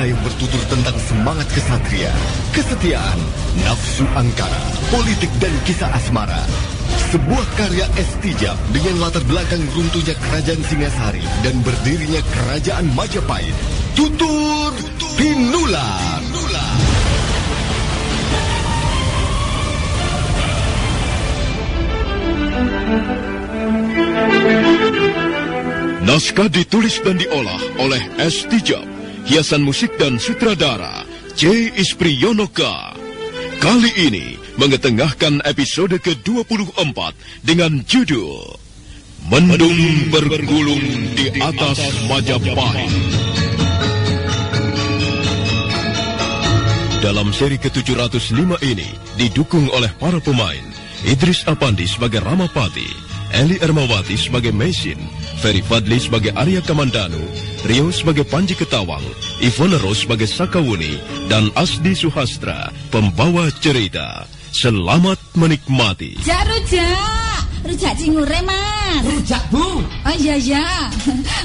kisah yang bertutur tentang semangat kesatria, kesetiaan, nafsu angkara, politik dan kisah asmara. Sebuah karya Estijab dengan latar belakang runtuhnya kerajaan Singasari dan berdirinya kerajaan Majapahit. Tutur Tinular. Naskah ditulis dan diolah oleh Estijab, hiasan musik dan sutradara C. Ispriyonoka. Kali ini mengetengahkan episode ke-24 dengan judul Mendung Bergulung di Atas Majapahit. Dalam seri ke-705 ini didukung oleh para pemain Idris Apandi sebagai Ramapati, Eli Ermawati sebagai Mesin, Ferry Fadli sebagai Arya Kamandanu, Rio sebagai Panji Ketawang, Ivone Rose sebagai Sakawuni, dan Asdi Suhastra, pembawa cerita. Selamat menikmati. Rujak cingure, Mas. Rujak, Bu. Oh iya.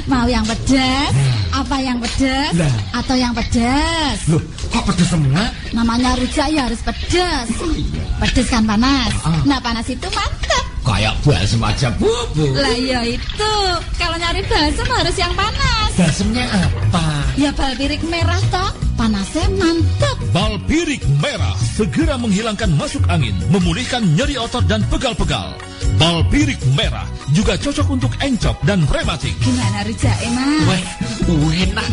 Mau yang pedas? Apa yang pedas? Atau yang pedas? Loh, kok pedas semua? Namanya rujak ya harus pedas. Oh, iya. Pedas kan panas. Nah, panas itu mantap. Kayak balsem aja, Bu. Lah ya itu. Kalau nyari balsem harus yang panas. Balsemnya apa? Ya balpirik merah toh. Panasnya mantap. Balpirik merah segera menghilangkan masuk angin, memulihkan nyeri otot dan pegal-pegal. Balpirik merah juga cocok untuk encok dan rematik. Gimana rujak, Mas? Wah, enak.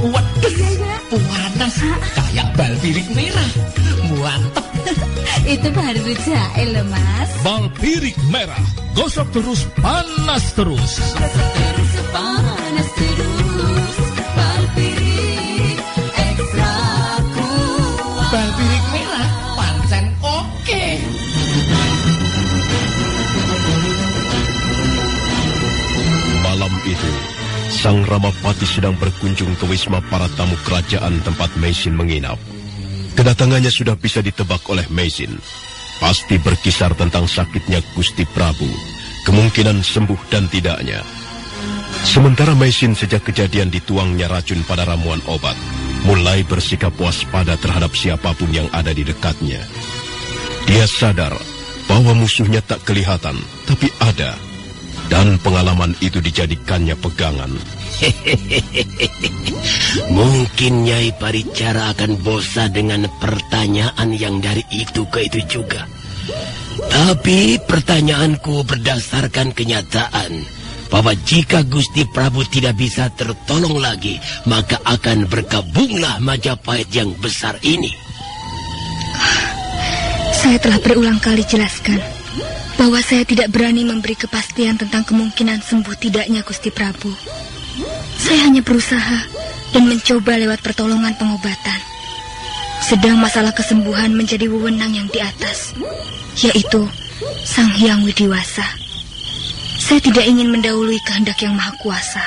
Waduh, panas. Kayak balpirik merah. Mantep. Itu baru rujak loh, Mas. Balpirik merah, gosok terus, panas terus. Panas terus. Balpirik ekstra kuat. Balpirik merah, pancen oke. Malam itu, Sang Ramapati sedang berkunjung ke wisma para tamu kerajaan tempat Mesin menginap. Kedatangannya sudah bisa ditebak oleh Mesin. Pasti berkisar tentang sakitnya Gusti Prabu, kemungkinan sembuh dan tidaknya. Sementara Mesin sejak kejadian dituangnya racun pada ramuan obat, mulai bersikap waspada terhadap siapapun yang ada di dekatnya. Dia sadar bahwa musuhnya tak kelihatan, tapi ada. Dan pengalaman itu dijadikannya pegangan. Mungkin Nyai Paricara akan bosan dengan pertanyaan yang dari itu ke itu juga. Tapi pertanyaanku berdasarkan kenyataan bahwa jika Gusti Prabu tidak bisa tertolong lagi, maka akan bergabunglah Majapahit yang besar ini. Saya telah berulang kali jelaskan bahwa saya tidak berani memberi kepastian tentang kemungkinan sembuh tidaknya Gusti Prabu. Saya hanya berusaha dan mencoba lewat pertolongan pengobatan. Sedang masalah kesembuhan menjadi wewenang yang di atas, yaitu Sang Hyang Widiwasa. Saya tidak ingin mendahului kehendak yang Maha Kuasa.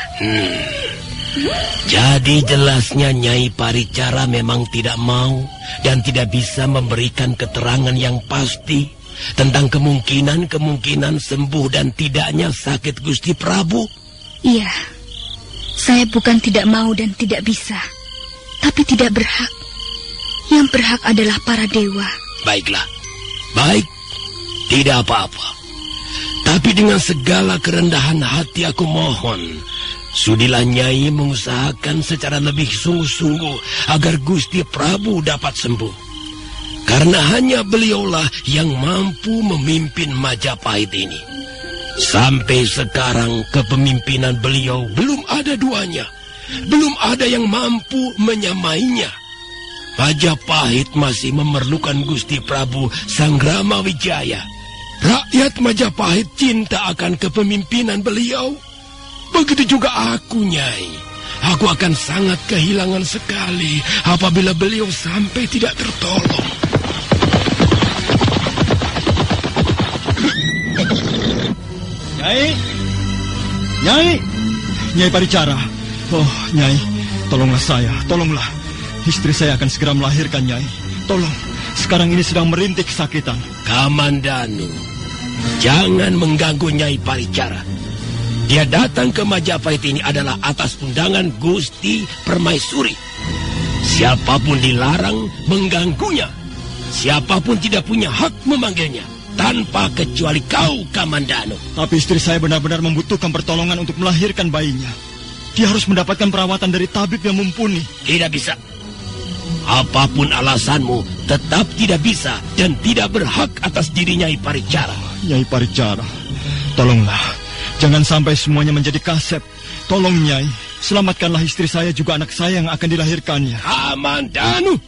Jadi jelasnya Nyai Paricara memang tidak mau dan tidak bisa memberikan keterangan yang pasti tentang kemungkinan sembuh dan tidaknya sakit Gusti Prabu. Iya, saya bukan tidak mau dan tidak bisa, tapi tidak berhak. Yang berhak adalah para dewa. Baiklah, baik, tidak apa-apa. Tapi dengan segala kerendahan hati aku mohon, sudilah Nyai mengusahakan secara lebih sungguh-sungguh agar Gusti Prabu dapat sembuh. Karena hanya beliaulah yang mampu memimpin Majapahit ini. Sampai sekarang kepemimpinan beliau belum ada duanya. Belum ada yang mampu menyamainya. Majapahit masih memerlukan Gusti Prabu Sang Rama Wijaya. Rakyat Majapahit cinta akan kepemimpinan beliau. Begitu juga aku, Nyai. Aku akan sangat kehilangan sekali apabila beliau sampai tidak tertolong. Nyai Paricara. Oh, Nyai, tolonglah saya, tolonglah. Istri saya akan segera melahirkan, Nyai. Tolong, sekarang ini sedang merintih kesakitan. Kamandanu, jangan mengganggu Nyai Paricara. Dia datang ke Majapahit ini adalah atas undangan Gusti Permaisuri. Siapapun dilarang mengganggunya. Siapapun tidak punya hak memanggilnya, tanpa kecuali kau, Kamandanu. Tapi istri saya benar-benar membutuhkan pertolongan untuk melahirkan bayinya. Dia harus mendapatkan perawatan dari tabib yang mumpuni. Tidak bisa. Apapun alasanmu, tetap tidak bisa dan tidak berhak atas diri Nyai Paricara. Nyai Paricara, tolonglah. Jangan sampai semuanya menjadi kasep. Tolong Nyai, selamatkanlah istri saya juga anak saya yang akan dilahirkannya. Kamandanu,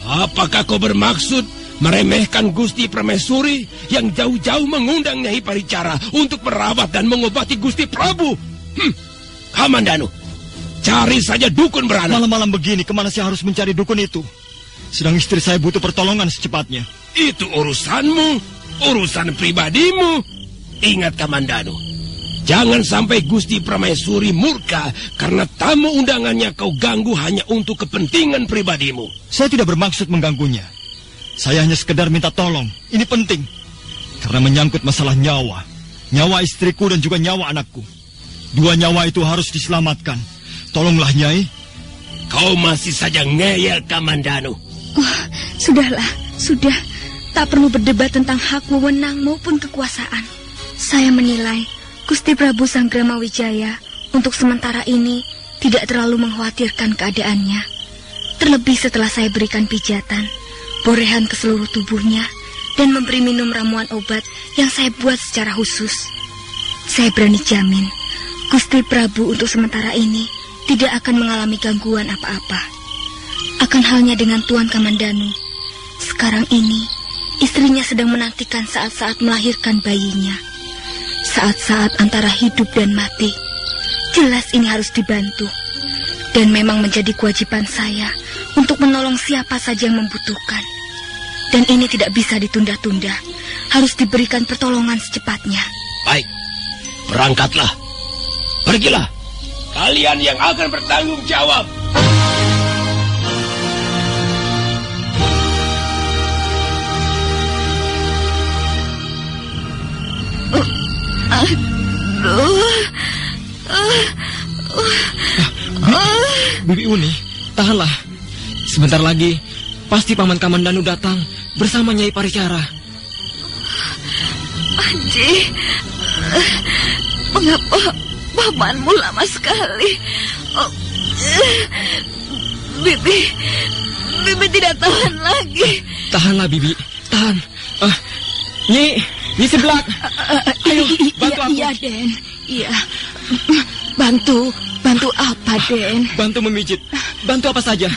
apakah kau bermaksud meremehkan Gusti Permaisuri yang jauh-jauh mengundang Nyai Paricara untuk merawat dan mengobati Gusti Prabu? Kamandanu, cari saja dukun beranak. Malam-malam begini, kemana saya harus mencari dukun itu? Sedang istri saya butuh pertolongan secepatnya. Itu urusanmu, urusan pribadimu. Ingat Kamandanu, jangan sampai Gusti Permaisuri murka karena tamu undangannya kau ganggu hanya untuk kepentingan pribadimu. Saya tidak bermaksud mengganggunya. Saya hanya sekedar minta tolong. Ini penting. Karena menyangkut masalah nyawa. Nyawa istriku dan juga nyawa anakku. 2 nyawa itu harus diselamatkan. Tolonglah, Nyai. Kau masih saja ngeyel, Kamandanu. Oh, sudahlah, sudah. Tak perlu berdebat tentang hak wewenang maupun kekuasaan. Saya menilai Gusti Prabu Sanggramawijaya untuk sementara ini tidak terlalu mengkhawatirkan keadaannya. Terlebih setelah saya berikan pijatan, borehan ke seluruh tubuhnya, dan memberi minum ramuan obat yang saya buat secara khusus. Saya berani jamin, Gusti Prabu untuk sementara ini tidak akan mengalami gangguan apa-apa. Akan halnya dengan Tuan Kamandanu. Sekarang ini, istrinya sedang menantikan saat-saat melahirkan bayinya. Saat-saat antara hidup dan mati. Jelas ini harus dibantu. Dan memang menjadi kewajiban saya untuk menolong siapa saja yang membutuhkan. Dan ini tidak bisa ditunda-tunda. Harus diberikan pertolongan secepatnya. Baik, berangkatlah. Pergilah. Kalian yang akan bertanggung jawab. Bibi Uni, tahanlah. Sebentar lagi pasti Paman Kamandanu datang bersama Nyai Paricara. Anji, mengapa pamanmu lama sekali? Oh, Bibi tidak tahan lagi. Tahanlah, Bibi, tahan. Nyi sebelah. Ayo, bantu aku. Iya, Den. Iya. Bantu apa, Den? Bantu memijit. Bantu apa saja.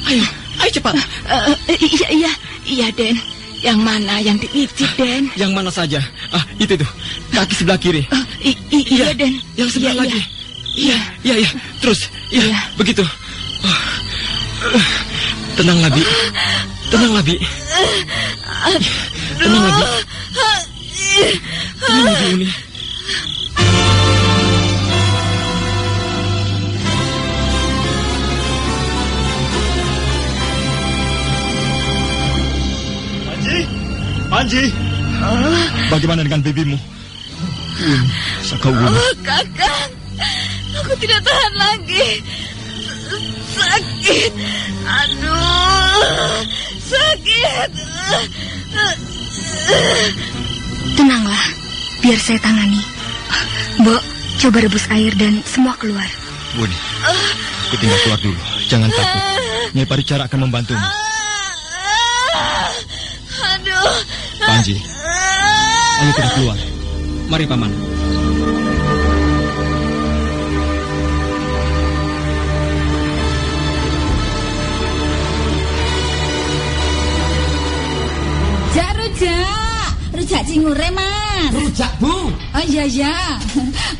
Ayo cepat. Iya, Den. Yang mana yang dipijit, Den? Yang mana saja. Itu tuh. Kaki sebelah kiri. Iya, Den. Yang sebelah lagi. Iya. Terus. Iya. Begitu. Tenanglah, Bi. Tenanglah, Bi. Tenanglah, Bi. Tenang, Bi Uni. Panji, bagaimana dengan bibimu? Sakawuni. Kakang, aku tidak tahan lagi. Sakit. Aduh, sakit. Tenanglah, biar saya tangani. Mbok, coba rebus air dan semua keluar. Buni, aku tinggal keluar dulu. Jangan takut. Nyai Paricara akan membantumu. Aduh. Panji, ayo kita keluar. Mari, Paman. Rujak cingure, Mas. Rujak, Bu. Oh iya.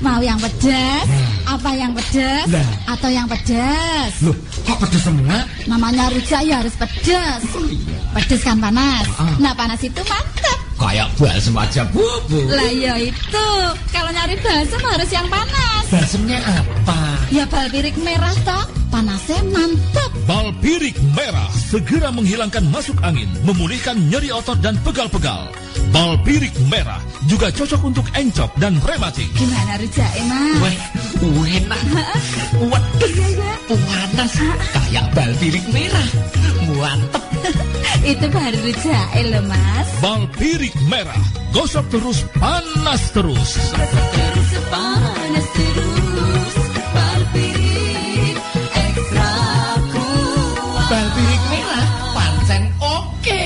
Mau yang pedas? Apa yang pedas? Atau yang pedas? Loh, kok pedas semua? Namanya rujak ya harus pedas. Pedas kan panas. Nah, panas itu mantap. Kayak balsem aja, Bu. Lah ya itu. Kalau nyari balsem harus yang panas. Balsemnya apa? Ya balpirik merah toh. Panasnya mantap. Bal pirik merah segera menghilangkan masuk angin, memulihkan nyeri otot dan pegal-pegal. Bal pirik merah juga cocok untuk encok dan rematik. Gimana rujaknya, Mas? Wah, enak. Waduh, panas. Kayak bal pirik merah. Mantep. Itu baru rujaknya loh, Mas. Bal pirik merah, gosok terus, panas terus. Terus panas terus. Bal pirik ekstra kuat. Bal pirik merah, pancen oke.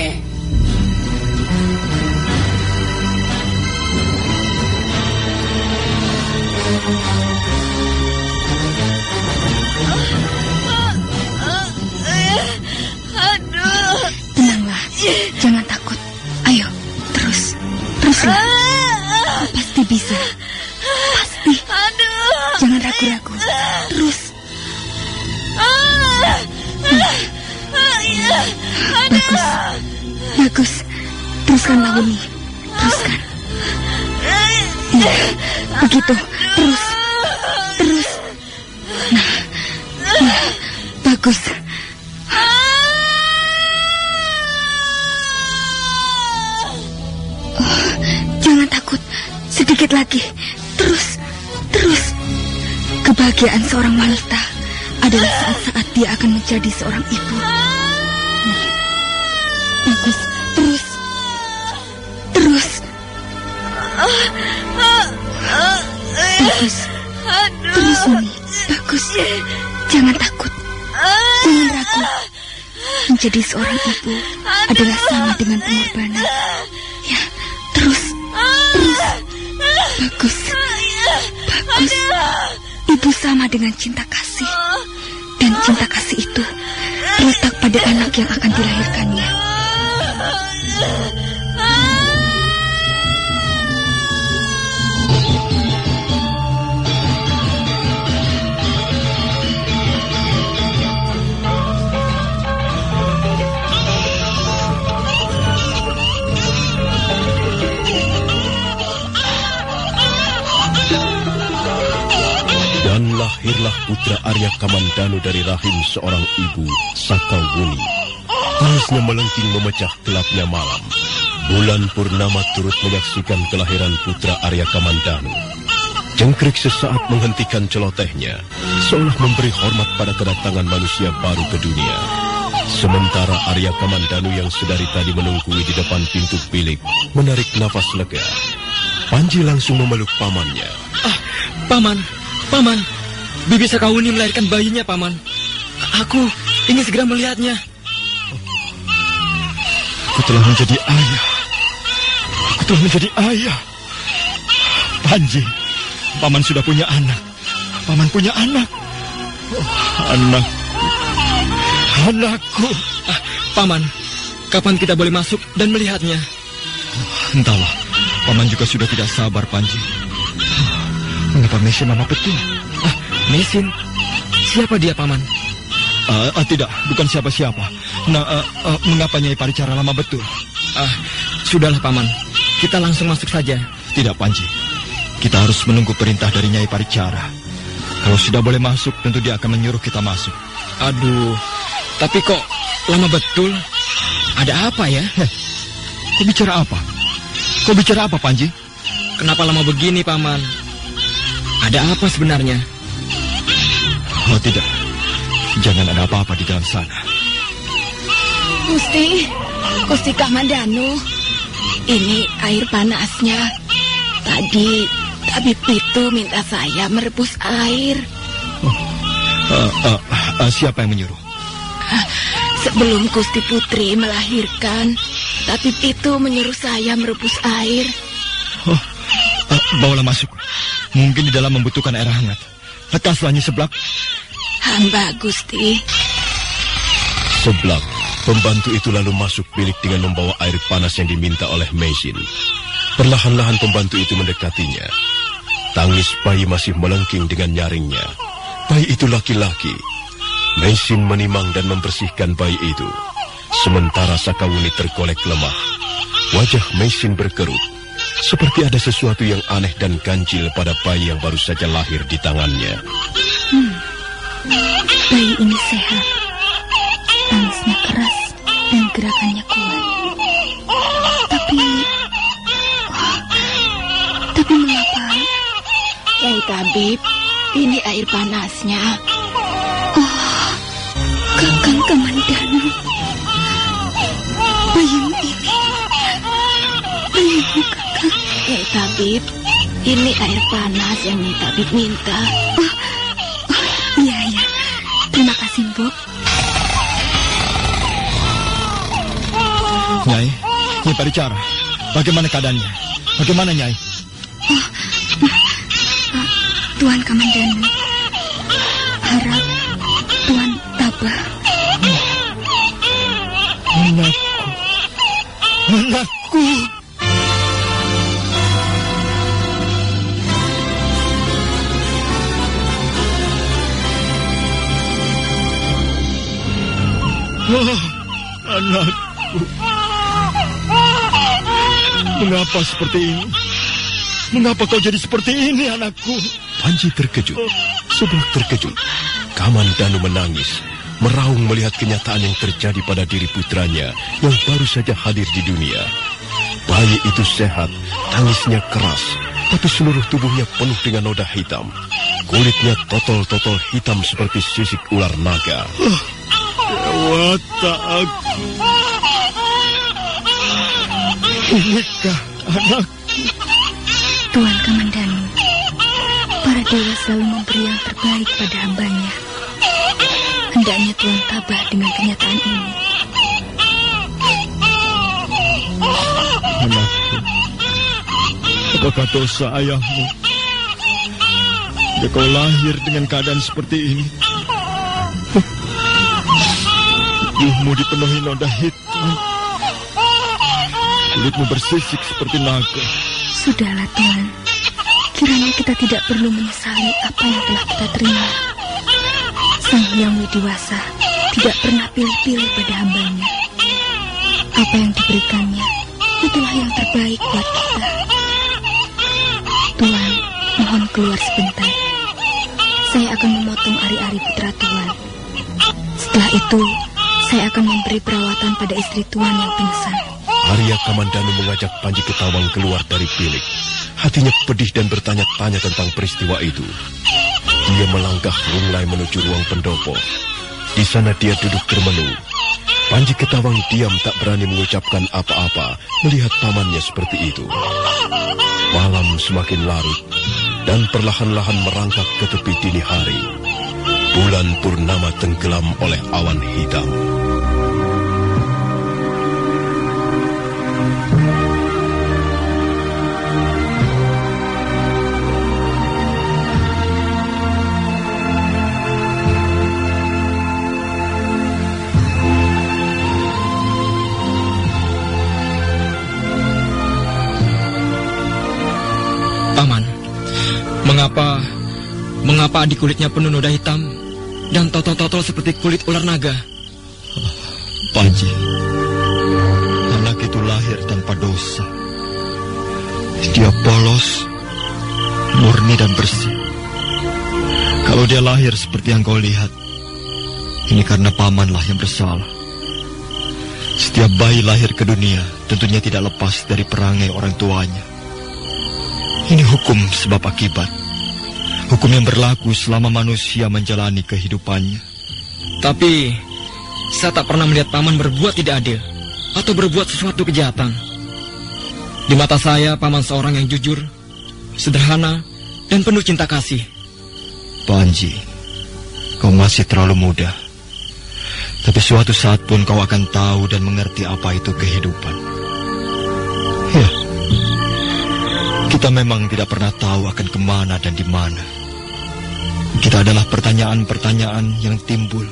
Tenanglah, jangan takut. Ayo, teruslah. Pasti bisa. Pasti. Jangan ragu-ragu. Terus. Bagus. Teruskan, Lawuni. Teruskan. Iya, begitu. Terus. Nah, bagus. Jangan takut. Sedikit lagi. Terus. Kebahagiaan seorang wanita adalah saat-saat dia akan menjadi seorang ibu. Nah, bagus. Terus. Bagus. Terus, Uni. Bagus. Jangan takut. Jangan ragu. Menjadi seorang ibu adalah sama dengan pengorbanan. Ya, terus. Bagus. Ibu sama dengan cinta kasih. Dan cinta kasih itu terletak pada anak yang akan dilahirkannya. Dan lahirlah putra Arya Kamandanu dari rahim seorang ibu, Sakawuni. Tangisnya melengking memecah gelapnya malam. Bulan purnama turut menyaksikan kelahiran putra Arya Kamandanu. Jengkrik sesaat menghentikan celotehnya, seolah memberi hormat pada kedatangan manusia baru ke dunia. Sementara Arya Kamandanu yang sedari tadi menunggui di depan pintu bilik, menarik nafas lega. Panji langsung memeluk pamannya. Paman, Bibi Sakawuni melahirkan bayinya, Paman. Aku ingin segera melihatnya. Aku telah menjadi ayah. Panji, Paman sudah punya anak. Paman punya anak. Anakku. Paman, kapan kita boleh masuk dan melihatnya? Entahlah, Paman juga sudah tidak sabar, Panji. Mengapa Mesin nama betul? Mesin? Siapa dia, Paman? Tidak, bukan siapa-siapa. Mengapa Nyai Paricara lama betul? Sudahlah, Paman. Kita langsung masuk saja. Tidak, Panji. Kita harus menunggu perintah dari Nyai Paricara. Kalau sudah boleh masuk, tentu dia akan menyuruh kita masuk. Aduh, tapi kok lama betul? Ada apa ya? Kau bicara apa, Panji? Kenapa lama begini, Paman? Ada apa sebenarnya? Oh, tidak. Jangan ada apa-apa di dalam sana. Gusti Kamandanu, ini air panasnya. Tadi tabib itu minta saya merebus air. Siapa yang menyuruh? Sebelum Gusti Putri melahirkan, tabib itu menyuruh saya merebus air. Bawalah masuk. Mungkin di dalam membutuhkan air hangat. Lekaslah Nyi Seblak. Hamba, Gusti. Seblak, pembantu itu lalu masuk bilik dengan membawa air panas yang diminta oleh Mesin. Perlahan-lahan pembantu itu mendekatinya. Tangis bayi masih melengking dengan nyaringnya. Bayi itu laki-laki. Mesin menimang dan membersihkan bayi itu. Sementara Sakawuni tergolek lemah. Wajah Mesin berkerut. Seperti ada sesuatu yang aneh dan ganjil pada bayi yang baru saja lahir di tangannya. Bayi ini sehat. Tangisnya keras dan gerakannya kuat. Tapi mengapa? Nyai tabib, ini air panasnya. Oh, Kakang Kamandanu. Bayimu ini. Bayimu, Kakang. Nyai tabib, ini air panas yang Nyai tabib minta. Iya. Terima kasih, Mbok. Nyai Paricara, bagaimana keadaannya? Bagaimana, Nyai? Tuan Kamandanu, harap Tuan tabah. Anakku. Anakku. Mengapa seperti ini? Mengapa kau jadi seperti ini, anakku? Panji terkejut. Sebelum terkejut, Kamandanu menangis, meraung melihat kenyataan yang terjadi pada diri putranya yang baru saja hadir di dunia. Bayi itu sehat, tangisnya keras, tapi seluruh tubuhnya penuh dengan noda hitam. Kulitnya totol-totol hitam seperti sisik ular naga. Dewata aku. Inikah anakku? Tuan Kamandanu, para dewa selalu memberi yang terbaik pada hambanya. Hendaknya Tuan tabah dengan kenyataan ini. Anakku, apakah dosa ayahmu? Ya kau lahir dengan keadaan seperti ini. Tubuhmu dipenuhi noda hitam. Kulitmu bersisik seperti naga. Sudahlah, Tuan. Kiranya kita tidak perlu menyesali apa yang telah kita terima. Sang Hyang Widiwasa tidak pernah pilih-pilih pada hambanya. Apa yang diberikannya, itulah yang terbaik buat kita. Tuan, mohon keluar sebentar. Saya akan memotong ari-ari putra Tuan. Setelah itu, saya akan memberi perawatan pada istri Tuan yang pingsan. Arya Kamandanu mengajak Panji Ketawang keluar dari bilik. Hatinya pedih dan bertanya-tanya tentang peristiwa itu. Dia melangkah lunglai menuju ruang pendopo. Di sana dia duduk termenung. Panji Ketawang diam tak berani mengucapkan apa-apa melihat pamannya seperti itu. Malam semakin larut dan perlahan-lahan merangkak ke tepi dini hari. Bulan purnama tenggelam oleh awan hitam. Paman, mengapa adik kulitnya penuh noda hitam dan totol-totol seperti kulit ular naga? Panji, anak itu lahir tanpa dosa. Dia polos, murni dan bersih. Kalau dia lahir seperti yang kau lihat, ini karena pamanlah yang bersalah. Setiap bayi lahir ke dunia tentunya tidak lepas dari perangai orang tuanya. Ini hukum sebab akibat. Hukum yang berlaku selama manusia menjalani kehidupannya. Tapi saya tak pernah melihat paman berbuat tidak adil atau berbuat sesuatu kejahatan. Di mata saya, paman seorang yang jujur, sederhana, dan penuh cinta kasih. Panji, kau masih terlalu muda. Tapi suatu saat pun kau akan tahu dan mengerti apa itu kehidupan. Ya, kita memang tidak pernah tahu akan kemana dan di mana. Kita adalah pertanyaan-pertanyaan yang timbul,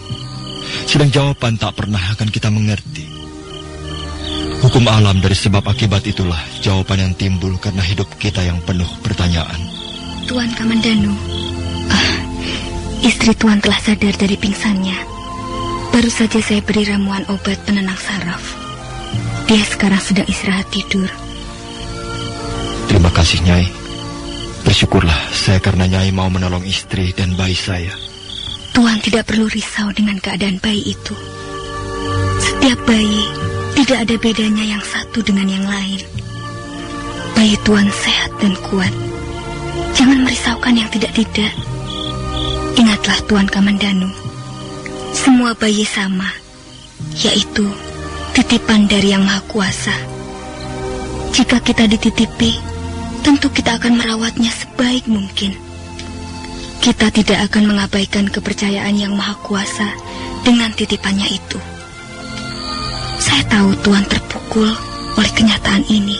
sedang jawaban tak pernah akan kita mengerti. Hukum alam dari sebab akibat itulah jawaban yang timbul karena hidup kita yang penuh pertanyaan. Tuan Kamandanu, istri Tuan telah sadar dari pingsannya. Baru saja saya beri ramuan obat penenang saraf. Dia sekarang sedang istirahat tidur. Terima kasih, Nyai. Bersyukurlah saya karena Nyai mau menolong istri dan bayi saya. Tuan tidak perlu risau dengan keadaan bayi itu. Setiap bayi tidak ada bedanya yang satu dengan yang lain. Bayi Tuan sehat dan kuat. Jangan merisaukan yang tidak-tidak. Ingatlah Tuan Kamandanu, semua bayi sama, yaitu titipan dari Yang Maha Kuasa. Jika kita dititipi, tentu kita akan merawatnya sebaik mungkin. Kita tidak akan mengabaikan kepercayaan Yang Maha Kuasa dengan titipannya itu. Saya tahu Tuan terpukul oleh kenyataan ini,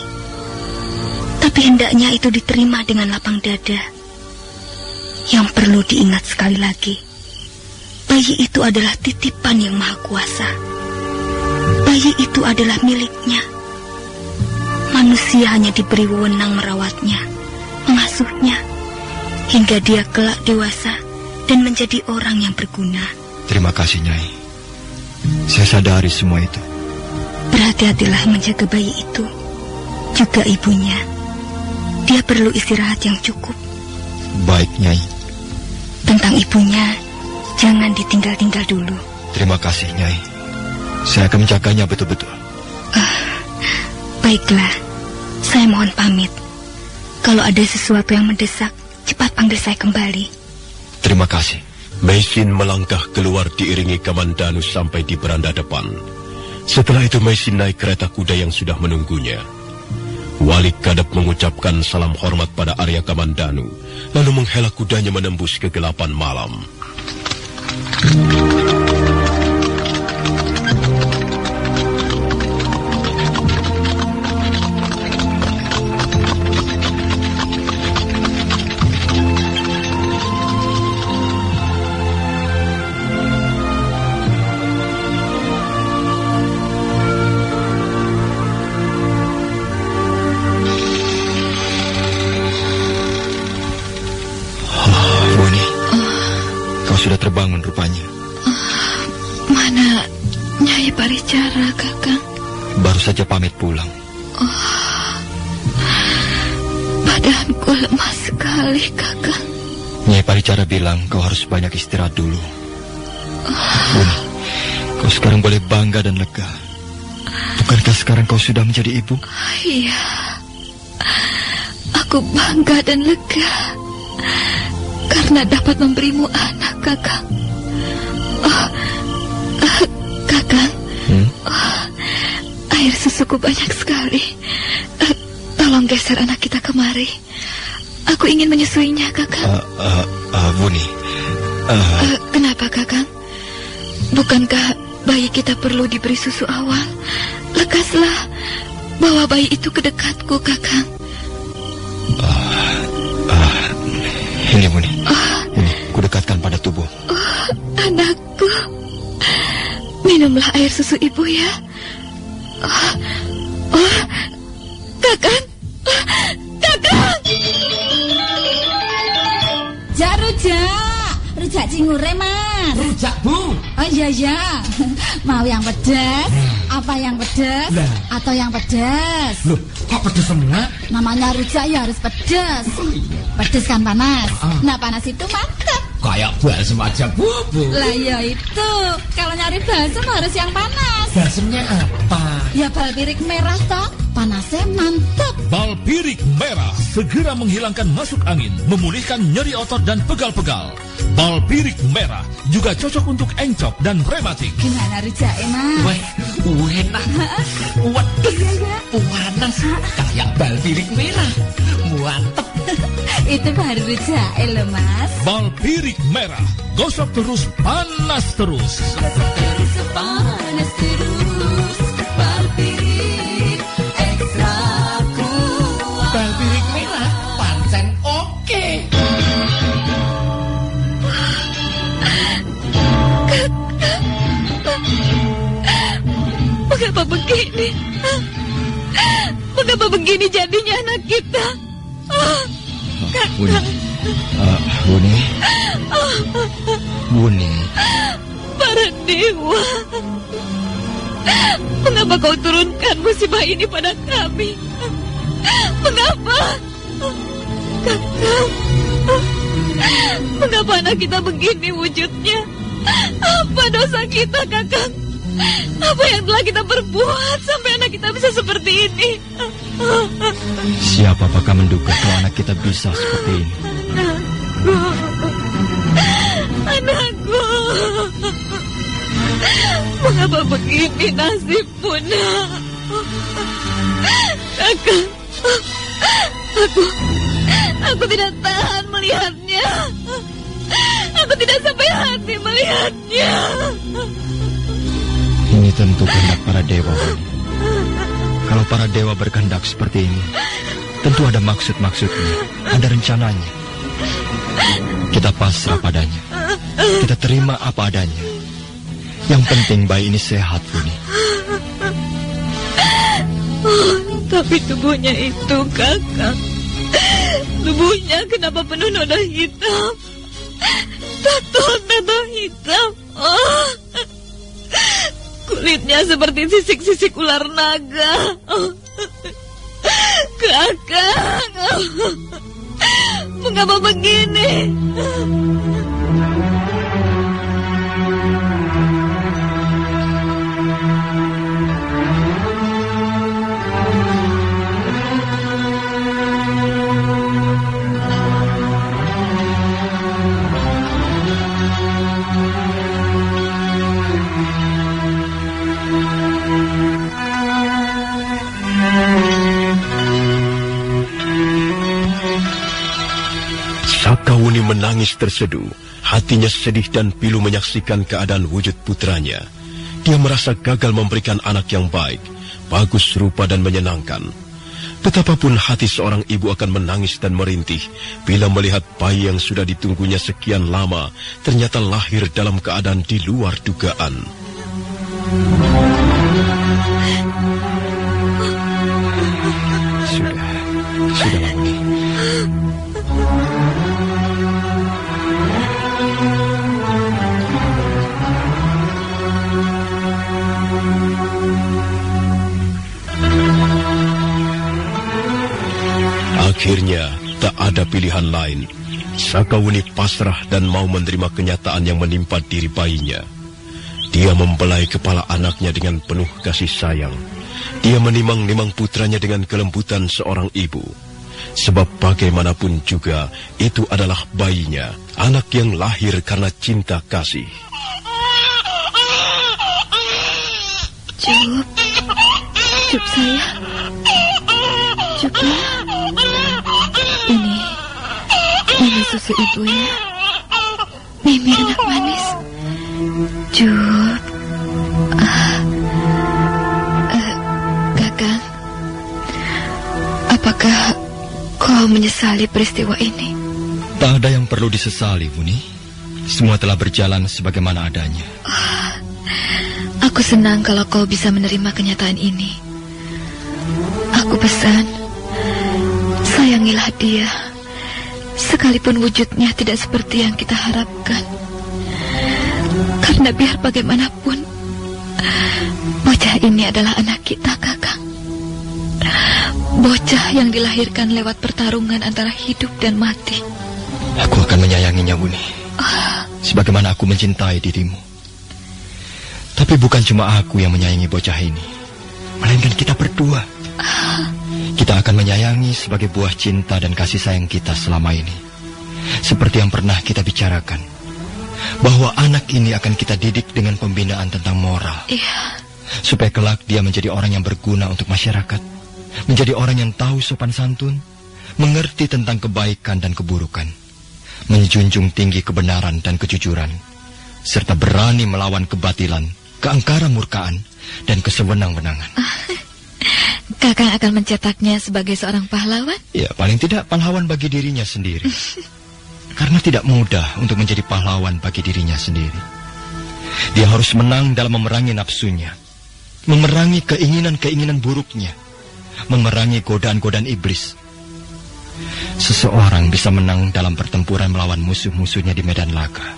tapi hendaknya itu diterima dengan lapang dada. Yang perlu diingat sekali lagi, bayi itu adalah titipan Yang Maha Kuasa. Bayi itu adalah miliknya. Manusia hanya diberi wewenang merawatnya, mengasuhnya, hingga dia kelak dewasa dan menjadi orang yang berguna. Terima kasih, Nyai. Saya sadari semua itu. Berhati-hatilah menjaga bayi itu, juga ibunya. Dia perlu istirahat yang cukup. Baik, Nyai. Tentang ibunya, jangan ditinggal-tinggal dulu. Terima kasih, Nyai. Saya akan menjaganya betul-betul. Baiklah, saya mohon pamit. Kalau ada sesuatu yang mendesak, cepat panggil saya kembali. Terima kasih. Meisin melangkah keluar diiringi Kamandanu sampai di beranda depan. Setelah itu Meisin naik kereta kuda yang sudah menunggunya. Wali Kadep mengucapkan salam hormat pada Arya Kamandanu, lalu menghela kudanya menembus kegelapan malam. Sudah terbangun rupanya. Mana Nyai Paricara, Kakang? Baru saja pamit pulang. Badanku lemah sekali, Kakang. Nyai Paricara bilang kau harus banyak istirahat dulu. Buni, kau sekarang boleh bangga dan lega. Bukankah sekarang kau sudah menjadi ibu? Iya, aku bangga dan lega karena dapat memberimu anak, Kakang. Kakang, air susuku banyak sekali. Tolong geser anak kita kemari. Aku ingin menyusuinya, Kakang. Buni. Kenapa, Kakang? Bukankah bayi kita perlu diberi susu awal? Lekaslah, bawa bayi itu ke dekatku, Kakang. Ini, Buni. Ini, kudekatkan pada tubuh. Anakku, minumlah air susu ibu ya. Kakang, Kakang. Rujak cingure, Mas. Rujak, Bu. Oh iya. Mau yang pedas? Apa yang pedas? Atau yang pedas? Loh, kok pedas semua? Namanya rujak ya harus pedas. Pedas kan panas. Nah, panas itu mantap. Kayak balsem aja, Bu. Lah ya itu. Kalau nyari balsem harus yang panas. Balsemnya apa? Ya balpirik merah toh. Panasnya mantap. Balpirik merah segera menghilangkan masuk angin, memulihkan nyeri otot dan pegal-pegal. Balpirik merah juga cocok untuk encok dan rematik. Gimana rujak, Mas? Wah, enak. Waduh, panas. Kayak balpirik merah. Mantep. Itu baru rujak, loh, Mas. Balpirik merah, gosok terus, panas terus. Gosok terus, panas terus. Balpirik ekstra kuat. Balpirik merah, pancen oke. Mengapa begini? Mengapa begini jadinya anak kita? Buni. Para dewa, mengapa kau turunkan musibah ini pada kami? Mengapa? Kakang, mengapa anak kita begini wujudnya? Apa dosa kita, Kakang? Apa yang telah kita perbuat sampai anak kita bisa seperti ini? Siapa bakal menduga kalau anak kita bisa seperti ini? Anakku. Mengapa begini nasibmu, nak? Kakak, aku tidak tahan melihatnya. Aku tidak sampai hati melihatnya. Ini tentu kehendak para dewa. Kalau para dewa berkehendak seperti ini, tentu ada maksud-maksudnya, ada rencananya. Kita pasrah padanya. Kita terima apa adanya. Yang penting bayi ini sehat, Buni. Tapi tubuhnya itu, Kakak. Tubuhnya kenapa penuh noda hitam? Tato hitam. Kulitnya seperti sisik-sisik ular naga. Kakak, mengapa begini? Sakawuni menangis terseduh, hatinya sedih dan pilu menyaksikan keadaan wujud putranya. Dia merasa gagal memberikan anak yang baik, bagus rupa dan menyenangkan. Betapapun hati seorang ibu akan menangis dan merintih bila melihat bayi yang sudah ditunggunya sekian lama ternyata lahir dalam keadaan di luar dugaan. Sudahlah, Wuni. Akhirnya, tak ada pilihan lain. Sakawuni pasrah dan mau menerima kenyataan yang menimpa diri bayinya. Dia membelai kepala anaknya dengan penuh kasih sayang. Dia menimang-nimang putranya dengan kelembutan seorang ibu. Sebab bagaimanapun juga, itu adalah bayinya, anak yang lahir karena cinta kasih. Cup saya. Cupnya. Ini susu ibu ya. Mimi anak manis. Cup. Kakang, apakah kau menyesali peristiwa ini? Tak ada yang perlu disesali, Buni. Semua telah berjalan sebagaimana adanya. Aku senang kalau kau bisa menerima kenyataan ini. Aku pesan, sayangilah dia, sekalipun wujudnya tidak seperti yang kita harapkan. Karena biar bagaimanapun, bocah ini adalah anak kita, Kakang. Bocah yang dilahirkan lewat pertarungan antara hidup dan mati. Aku akan menyayanginya, Buni. Sebagaimana aku mencintai dirimu. Tapi bukan cuma aku yang menyayangi bocah ini, melainkan kita berdua. Kita akan menyayangi sebagai buah cinta dan kasih sayang kita selama ini. Seperti yang pernah kita bicarakan, bahwa anak ini akan kita didik dengan pembinaan tentang moral. Iya. Supaya kelak dia menjadi orang yang berguna untuk masyarakat, menjadi orang yang tahu sopan santun, mengerti tentang kebaikan dan keburukan, menjunjung tinggi kebenaran dan kejujuran, serta berani melawan kebatilan, keangkaran murkaan, dan kesewenang-wenangan. Kakang akan mencetaknya sebagai seorang pahlawan? Ya, paling tidak pahlawan bagi dirinya sendiri. Karena tidak mudah untuk menjadi pahlawan bagi dirinya sendiri. Dia harus menang dalam memerangi nafsunya, memerangi keinginan-keinginan buruknya, memerangi godaan-godaan iblis. Seseorang bisa menang dalam pertempuran melawan musuh-musuhnya di medan laga.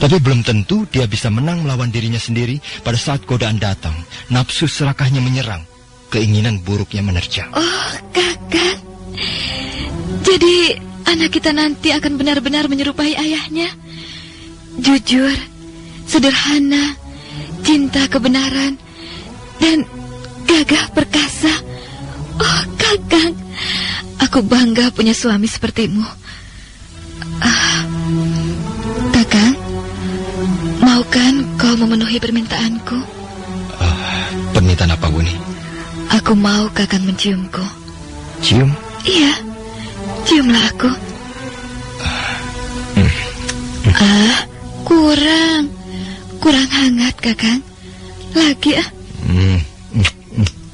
Tapi belum tentu dia bisa menang melawan dirinya sendiri pada saat godaan datang, nafsu serakahnya menyerang, keinginan buruknya menerjang. Oh, Kakang. Jadi anak kita nanti akan benar-benar menyerupai ayahnya. Jujur, sederhana, cinta kebenaran, dan gagah perkasa. Oh, Kakang, aku bangga punya suami sepertimu. Kakang, mau kan kau memenuhi permintaanku? Permintaan apa, Wuni? Aku mau Kakang menciumku. Cium? Iya, ciumlah aku. Kurang hangat, Kakang. Lagi ah.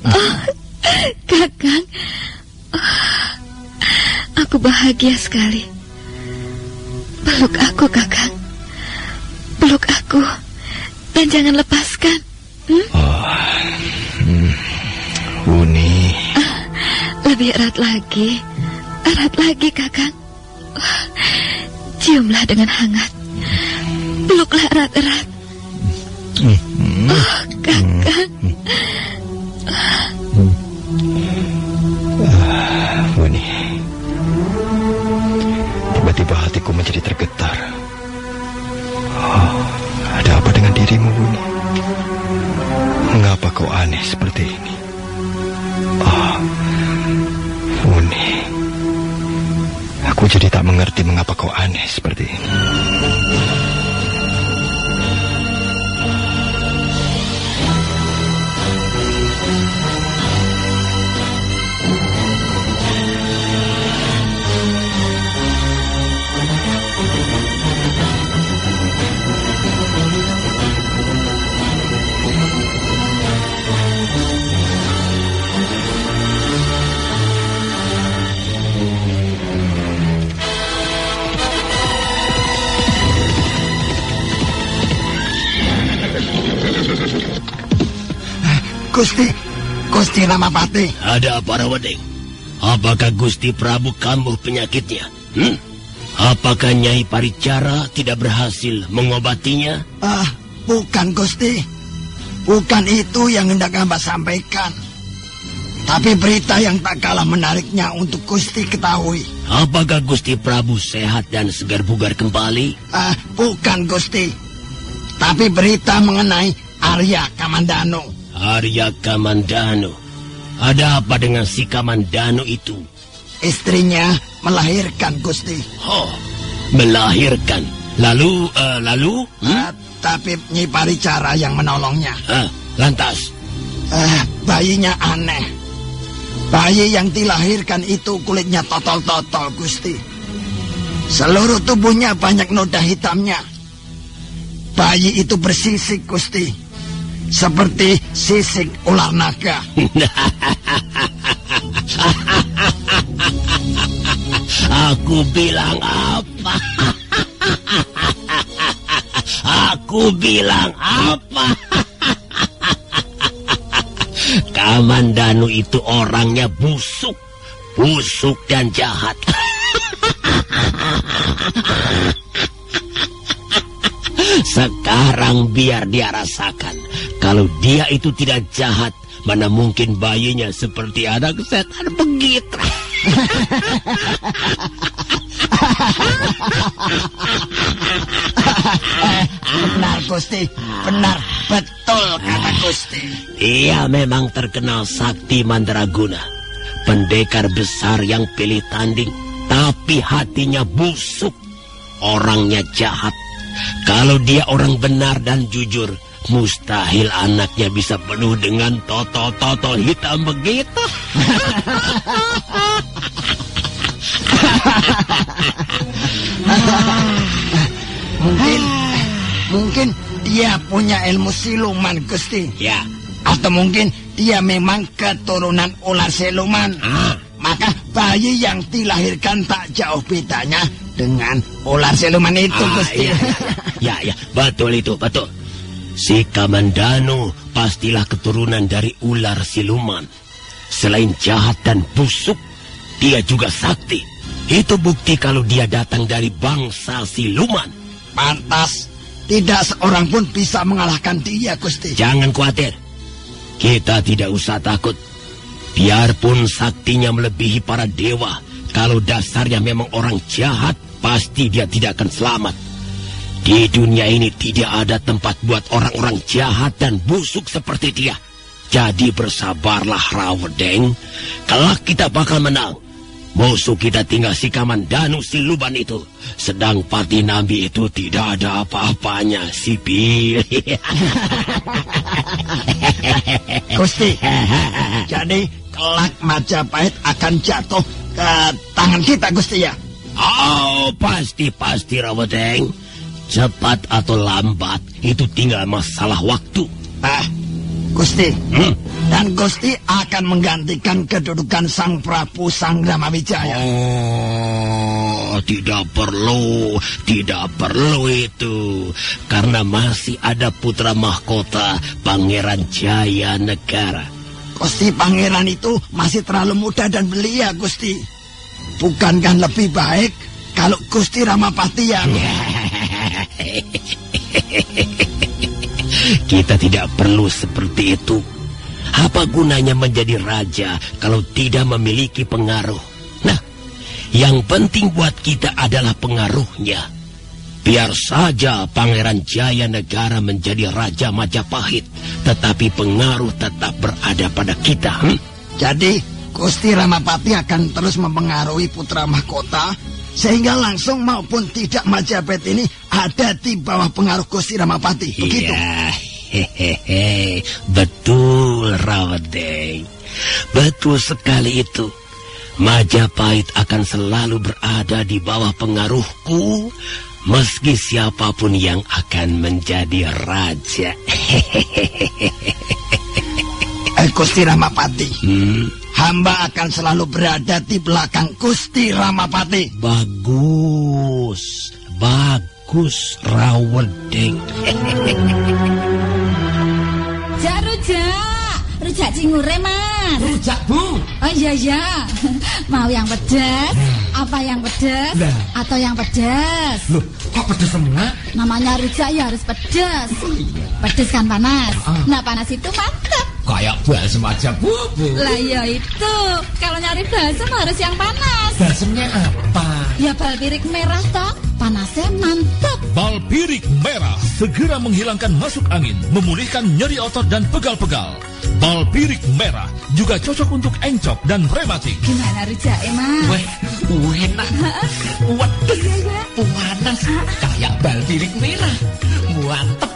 Oh, Kakang, aku bahagia sekali. Peluk aku, Kakang. Peluk aku, dan jangan lepaskan. Wuni. Lebih erat lagi, Kakang. Ciumlah dengan hangat. Peluklah erat-erat. Oh, Kakang. Wuni, tiba-tiba hatiku menjadi tergetar. Ada apa dengan dirimu, Wuni? Mengapa kau aneh seperti ini? Wuni, aku jadi tak mengerti mengapa kau aneh seperti ini. Gusti Ramapati. Ada apa, Rawading? Apakah Gusti Prabu kambuh penyakitnya? Apakah Nyai Paricara tidak berhasil mengobatinya? Bukan, Gusti. Bukan itu yang hendak hamba sampaikan. Tapi berita yang tak kalah menariknya untuk Gusti ketahui. Apakah Gusti Prabu sehat dan segar bugar kembali? Bukan, Gusti. Tapi berita mengenai Arya Kamandanu. Arya Kamandanu. Ada apa dengan si Kamandanu itu? Istrinya melahirkan, Gusti. Oh, melahirkan. Lalu? Tapi Nyi Paricara yang menolongnya. Lantas? Bayinya aneh. Bayi yang dilahirkan itu kulitnya totol-totol, Gusti. Seluruh tubuhnya banyak noda hitamnya. Bayi itu bersisik, Gusti. Seperti sisik ular naga. Aku bilang apa? Aku bilang apa? Kamandanu itu orangnya busuk dan jahat. Sekarang biar dia rasakan. Kalau dia itu tidak jahat, mana mungkin bayinya seperti anak setan begitu. Benar, Gusti. Benar, betul kata Gusti. Ia memang terkenal sakti mandraguna. Pendekar besar yang pilih tanding, tapi hatinya busuk. Orangnya jahat. Kalau dia orang benar dan jujur, mustahil anaknya bisa penuh dengan totol-totol hitam begitu. Mungkin dia punya ilmu siluman, Gusti. Ya. Atau mungkin dia memang keturunan ular siluman. Maka bayi yang dilahirkan tak jauh bedanya dengan ular siluman itu, Gusti. Ya, betul itu, betul. Si Kamandanu pastilah keturunan dari ular siluman. Selain jahat dan busuk, dia juga sakti. Itu bukti kalau dia datang dari bangsa siluman. Pantas, tidak seorang pun bisa mengalahkan dia, Gusti. Jangan khawatir. Kita tidak usah takut. Biarpun saktinya melebihi para dewa, kalau dasarnya memang orang jahat, pasti dia tidak akan selamat. Di dunia ini tidak ada tempat buat orang-orang jahat dan busuk seperti dia. Jadi bersabarlah Rawedeng, kelak kita bakal menang. Musuh kita tinggal si Kamandanu Siluban itu. Sedang Patinambi itu tidak ada apa-apanya, Sipil. Gusti, jadi kelak Majapahit akan jatuh ke tangan kita, Gusti ya? Oh, pasti Rawedeng. Cepat atau lambat, itu tinggal masalah waktu. Gusti, dan Gusti akan menggantikan kedudukan Sang Prabu Sangramawijaya. Oh, tidak perlu itu. Karena masih ada putra mahkota Pangeran Jayanegara. Gusti, pangeran itu masih terlalu muda dan belia, Gusti. Bukankah lebih baik kalau Gusti Ramapati yang... Kita tidak perlu seperti itu. Apa gunanya menjadi raja kalau tidak memiliki pengaruh? Nah, yang penting buat kita adalah pengaruhnya. Biar saja Pangeran Jayanegara menjadi Raja Majapahit, tetapi pengaruh tetap berada pada kita. Jadi, Gusti Ramapati akan terus mempengaruhi putra mahkota, sehingga langsung maupun tidak Majapahit ini ada di bawah pengaruh Gusti Ramapati. Begitu? Ya, betul, Rawedeng. Betul sekali itu. Majapahit akan selalu berada di bawah pengaruhku, meski siapapun yang akan menjadi raja. Gusti Ramapati, hamba akan selalu berada di belakang Gusti Ramapati. Bagus, Rawedeng. Rujak cingure, Mas. Rujak, Bu. Oh iya. Mau yang pedas? Apa yang pedas? Atau yang pedas? Loh, kok pedas semua? Namanya rujak ya harus pedas. Pedas kan panas. Nah, panas itu mantap. Kayak balsem aja, Bu. Lah ya itu. Kalau nyari balsem harus yang panas. Balsemnya apa? Ya balpirik merah toh. Panasnya mantap. Balpirik merah segera menghilangkan masuk angin, memulihkan nyeri otot dan pegal-pegal. Balpirik merah juga cocok untuk encok dan rematik. Gimana rujaknya, Mas? Weh, enak. Waduh, panas. Kayak balpirik merah. Mantep.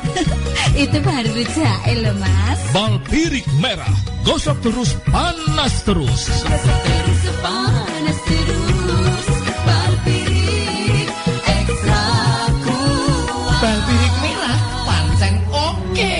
Itu baru rujaknya loh, Mas. Balpirik merah, gosok terus, panas terus. Gosok terus, panas terus. Balpirik ekstra kuat. Balpirik merah, pancen oke.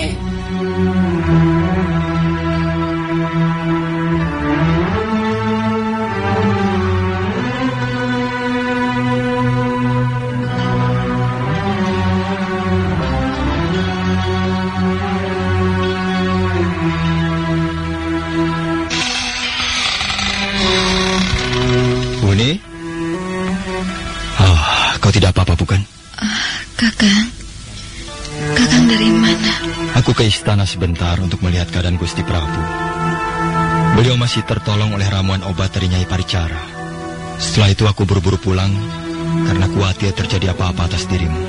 Wuni? Kau tidak apa-apa bukan? Kakang dari mana? Aku ke istana sebentar untuk melihat keadaan Gusti Prabu. Beliau masih tertolong oleh ramuan obat dari Nyai Paricara. Setelah itu aku buru-buru pulang karena khawatir terjadi apa-apa atas dirimu.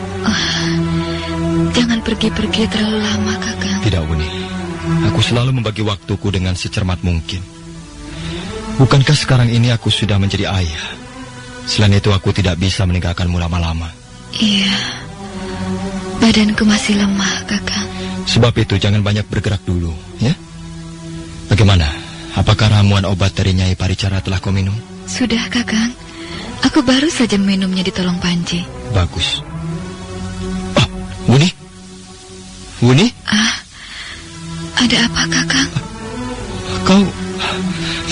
Jangan pergi-pergi terlalu lama, Kakang. Tidak, Wuni. Aku selalu membagi waktuku dengan secermat mungkin. Bukankah sekarang ini aku sudah menjadi ayah? Selain itu aku tidak bisa meninggalkanmu lama-lama. Iya, badanku masih lemah, Kakang. Sebab itu jangan banyak bergerak dulu, ya? Bagaimana? Apakah ramuan obat dari Nyai Paricara telah kau minum? Sudah, Kakang. Aku baru saja minumnya di Tolong Panji. Bagus. Wuni? Wuni? Ada apa, Kakang? Kau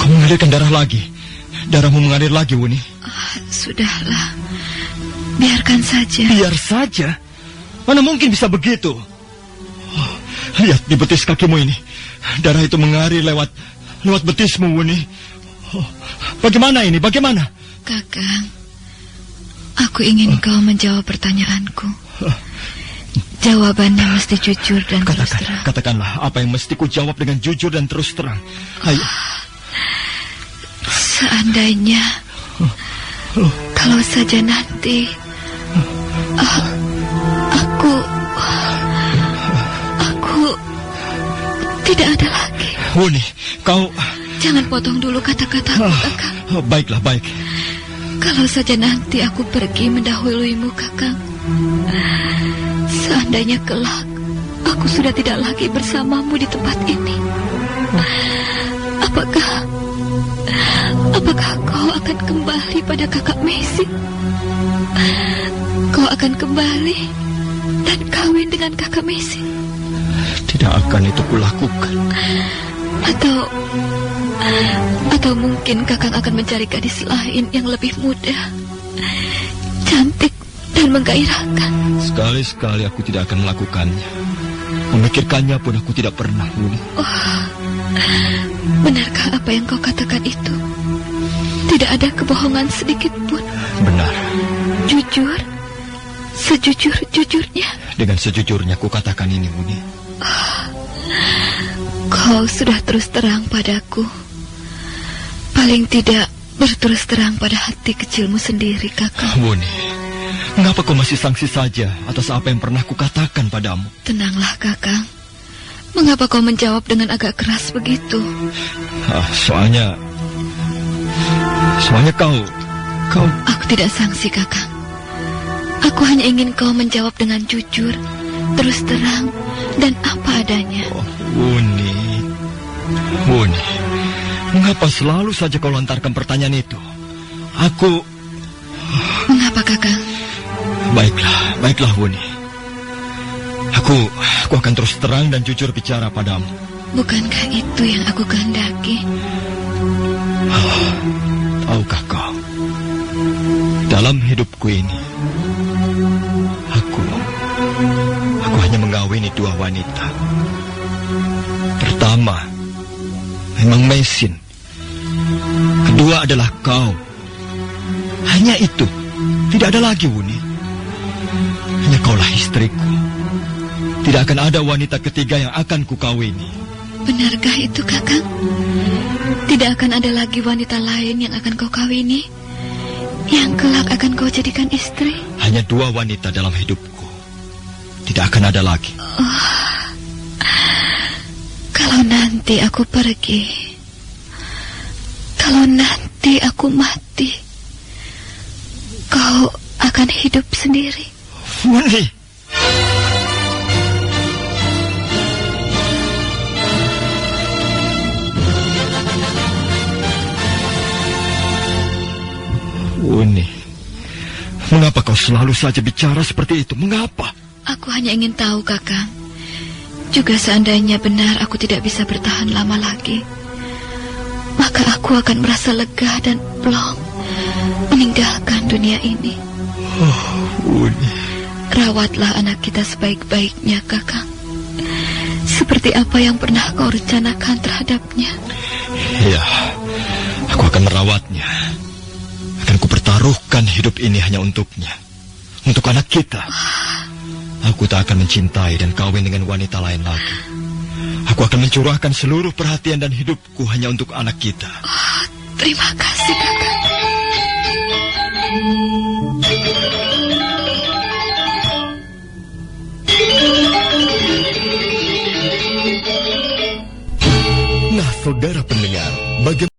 mengalirkan darah lagi. Darahmu mengalir lagi, Wuni. Sudahlah. Biarkan saja. Biar saja? Mana mungkin bisa begitu? Lihat di betis kakimu ini. Darah itu mengalir lewat betismu, Wuni. Bagaimana ini? Bagaimana? Kakang, aku ingin kau menjawab pertanyaanku. Jawabannya mesti jujur dan terus terang. Katakanlah apa yang mesti ku jawab dengan jujur dan terus terang. Ayo. Seandainya, kalau saja nanti Tidak ada lagi. Wuni, kau... Jangan potong dulu kata-kataku, Kakang. Baiklah, baik. Kalau saja nanti aku pergi mendahuluimu, Kakang. Seandainya kelak aku sudah tidak lagi bersamamu di tempat ini, apakah kau akan kembali pada kakak Meisin? Kau akan kembali dan kawin dengan kakak Meisin? Tidak akan itu kulakukan. Atau mungkin Kakang akan mencari gadis lain yang lebih muda, cantik dan menggairahkan. Sekali-sekali aku tidak akan melakukannya. Memikirkannya pun aku tidak pernah, Wuni. Oh, benarkah apa yang kau katakan itu? Tidak ada kebohongan sedikit pun? Benar. Jujur? Sejujur-jujurnya? Dengan sejujurnya ku katakan ini, Wuni. Oh, kau sudah terus terang padaku. Paling tidak berterus terang pada hati kecilmu sendiri, Kakak. Wuni, mengapa kau masih sangsi saja atas apa yang pernah kukatakan padamu? Tenanglah, Kakang. Mengapa kau menjawab dengan agak keras begitu? Soalnya kau... Aku tidak sangsi, Kakang. Aku hanya ingin kau menjawab dengan jujur, terus terang, dan apa adanya. Oh, Wuni, mengapa selalu saja kau lontarkan pertanyaan itu? Mengapa, Kakang? Baiklah, Wuni. Aku akan terus terang dan jujur bicara padamu. Bukankah itu yang aku kehendaki? Tahukah kau, dalam hidupku ini, aku hanya mengawini dua wanita. Pertama, memang Meisin. Kedua adalah kau. Hanya itu, tidak ada lagi, Wuni. Hanya kaulah istriku. Tidak akan ada wanita ketiga yang akan kukawini. Benarkah itu, Kakang? Tidak akan ada lagi wanita lain yang akan kau kawini, yang kelak akan kau jadikan istri? Hanya dua wanita dalam hidupku. Tidak akan ada lagi. Kalau nanti aku pergi, kalau nanti aku mati, kau akan hidup sendiri. Wuni! Wuni, mengapa kau selalu saja bicara seperti itu? Mengapa? Aku hanya ingin tahu, Kakang. Juga seandainya benar aku tidak bisa bertahan lama lagi, maka aku akan merasa lega dan plong meninggalkan dunia ini. Oh, Wuni. Rawatlah anak kita sebaik-baiknya, Kakang. Seperti apa yang pernah kau rencanakan terhadapnya. Ya, aku akan merawatnya. Akan kupertaruhkan hidup ini hanya untuknya. Untuk anak kita. Aku tak akan mencintai dan kawin dengan wanita lain lagi. Aku akan mencurahkan seluruh perhatian dan hidupku hanya untuk anak kita. Oh, terima kasih, Kakang. Nah, saudara pendengar, bagaimana